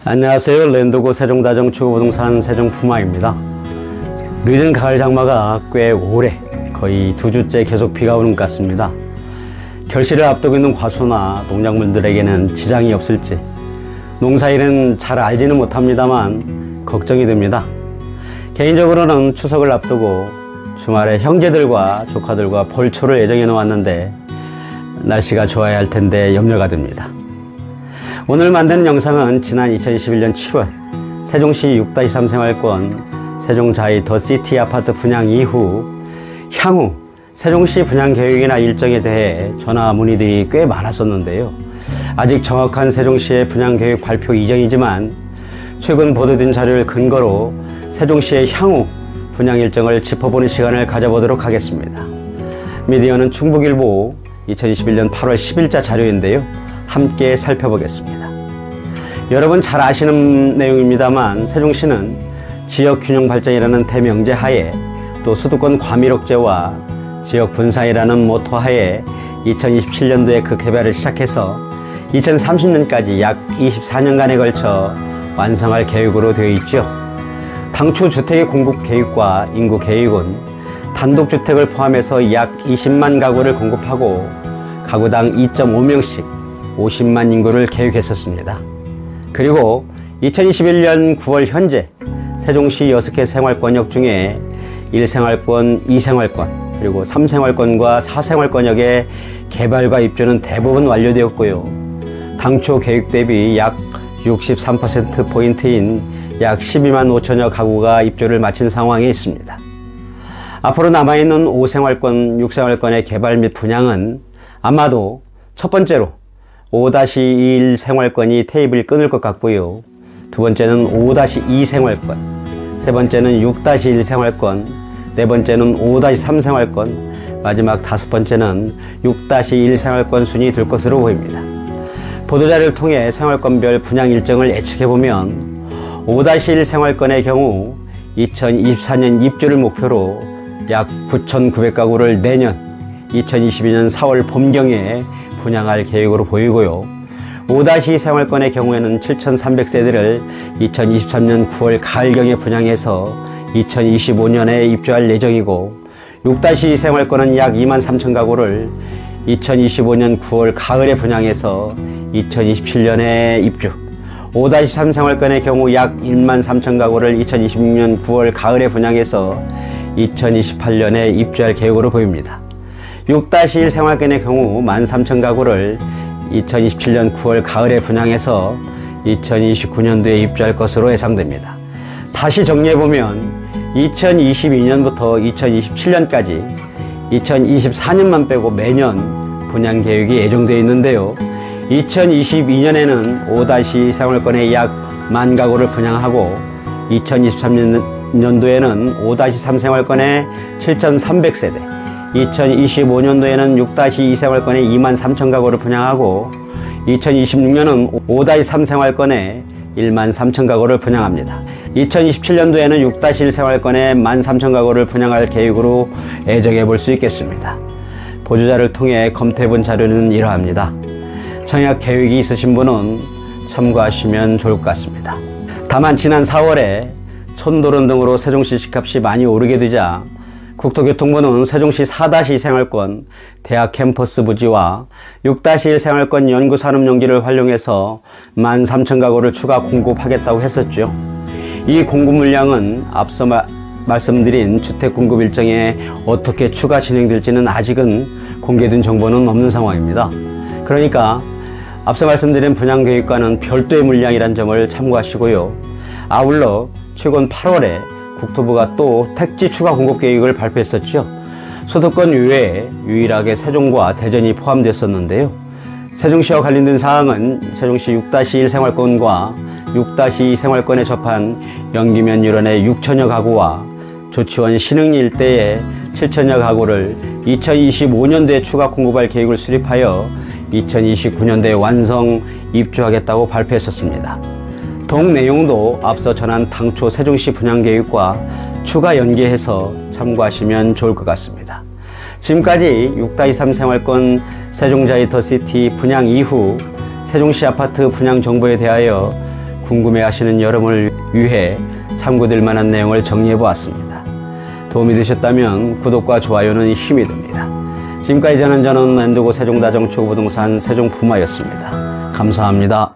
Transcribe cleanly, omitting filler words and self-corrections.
안녕하세요. 랜드고 세종다정주거부동산 세종푸마입니다. 늦은 가을 장마가 꽤 오래 거의 2주째 계속 비가 오는 것 같습니다. 결실을 앞두고 있는 과수나 농작물들에게는 지장이 없을지 농사일은 잘 알지는 못합니다만 걱정이 됩니다. 개인적으로는 추석을 앞두고 주말에 형제들과 조카들과 벌초를 예정해 놓았는데 날씨가 좋아야 할 텐데 염려가 됩니다. 오늘 만드는 영상은 지난 2021년 7월 세종시 6-3 생활권 세종자이 더시티 아파트 분양 이후 향후 세종시 분양 계획이나 일정에 대해 전화 문의들이 꽤 많았었는데요. 아직 정확한 세종시의 분양 계획 발표 이전이지만 최근 보도된 자료를 근거로 세종시의 향후 분양 일정을 짚어보는 시간을 가져보도록 하겠습니다. 미디어는 충북일보 2021년 8월 10일자 자료인데요. 함께 살펴보겠습니다. 여러분 잘 아시는 내용입니다만 세종시는 지역균형 발전이라는 대명제 하에 또 수도권 과밀옥제와 지역 분산이라는 모토 하에 2027년도에 그 개발을 시작해서 2030년까지 약 24년간에 걸쳐 완성할 계획으로 되어 있죠. 당초 주택의 공급 계획과 인구 계획은 단독주택을 포함해서 약 20만 가구를 공급하고 가구당 2.5명씩 50만 인구를 계획했었습니다. 그리고 2021년 9월 현재 세종시 6개 생활권역 중에 1생활권, 2생활권, 그리고 3생활권과 4생활권역의 개발과 입주는 대부분 완료되었고요. 당초 계획 대비 약 63%포인트인 약 12만 5천여 가구가 입주를 마친 상황에 있습니다. 앞으로 남아있는 5생활권, 6생활권의 개발 및 분양은 아마도 첫 번째로 5-1 생활권이 테이블 끊을 것 같고요. 두 번째는 5-2 생활권, 세 번째는 6-1 생활권, 네 번째는 5-3 생활권, 마지막 다섯 번째는 6-1 생활권 순이 될 것으로 보입니다. 보도자료를 통해 생활권별 분양 일정을 예측해보면 5-1 생활권의 경우 2024년 입주를 목표로 약 9,900가구를 내년 2022년 4월 봄경에 분양할 계획으로 보이고요. 5-2 생활권의 경우에는 7,300세대를 2023년 9월 가을경에 분양해서 2025년에 입주할 예정이고 6-2 생활권은 약 23,000가구를 2025년 9월 가을에 분양해서 2027년에 입주 5-3 생활권의 경우 약 13,000가구를 2026년 9월 가을에 분양해서 2028년에 입주할 계획으로 보입니다. 6-1 생활권의 경우 13,000가구를 2027년 9월 가을에 분양해서 2029년도에 입주할 것으로 예상됩니다. 다시 정리해보면 2022년부터 2027년까지 2024년만 빼고 매년 분양 계획이 예정되어 있는데요. 2022년에는 5-2 생활권에 약 10,000가구를 분양하고 2023년도에는 5-3 생활권에 7,300세대 2025년도에는 6-2 생활권에 23,000가구를 분양하고 2026년은 5-3 생활권에 13,000가구를 분양합니다. 2027년도에는 6-1 생활권에 13,000가구를 분양할 계획으로 예정해 볼 수 있겠습니다. 보조자를 통해 검토해 본 자료는 이러합니다. 청약 계획이 있으신 분은 참고하시면 좋을 것 같습니다. 다만 지난 4월에 촌도론 등으로 세종시 집값이 많이 오르게 되자 국토교통부는 세종시 4-2 생활권 대학 캠퍼스 부지와 6-1 생활권 연구산업용지를 활용해서 13,000가구를 추가 공급하겠다고 했었죠. 이 공급 물량은 앞서 말씀드린 주택 공급 일정에 어떻게 추가 진행될지는 아직은 공개된 정보는 없는 상황입니다. 그러니까 앞서 말씀드린 분양 계획과는 별도의 물량이란 점을 참고하시고요. 아울러 최근 8월에 국토부가 또 택지 추가 공급 계획을 발표했었죠. 수도권 이외에 유일하게 세종과 대전이 포함됐었는데요. 세종시와 관련된 사항은 세종시 6-1 생활권과 6-2 생활권에 접한 연기면 유런의 6천여 가구와 조치원 신흥리 일대의 7천여 가구를 2025년도에 추가 공급할 계획을 수립하여 2029년도에 완성 입주하겠다고 발표했었습니다. 동 내용도 앞서 전한 당초 세종시 분양계획과 추가 연계해서 참고하시면 좋을 것 같습니다. 지금까지 6-3 생활권 세종자이 더시티 분양 이후 세종시 아파트 분양 정보에 대하여 궁금해하시는 여러분을 위해 참고될 만한 내용을 정리해 보았습니다. 도움이 되셨다면 구독과 좋아요는 힘이 됩니다. 지금까지 저는 엔드고 세종다정초보부동산 세종푸마였습니다. 감사합니다.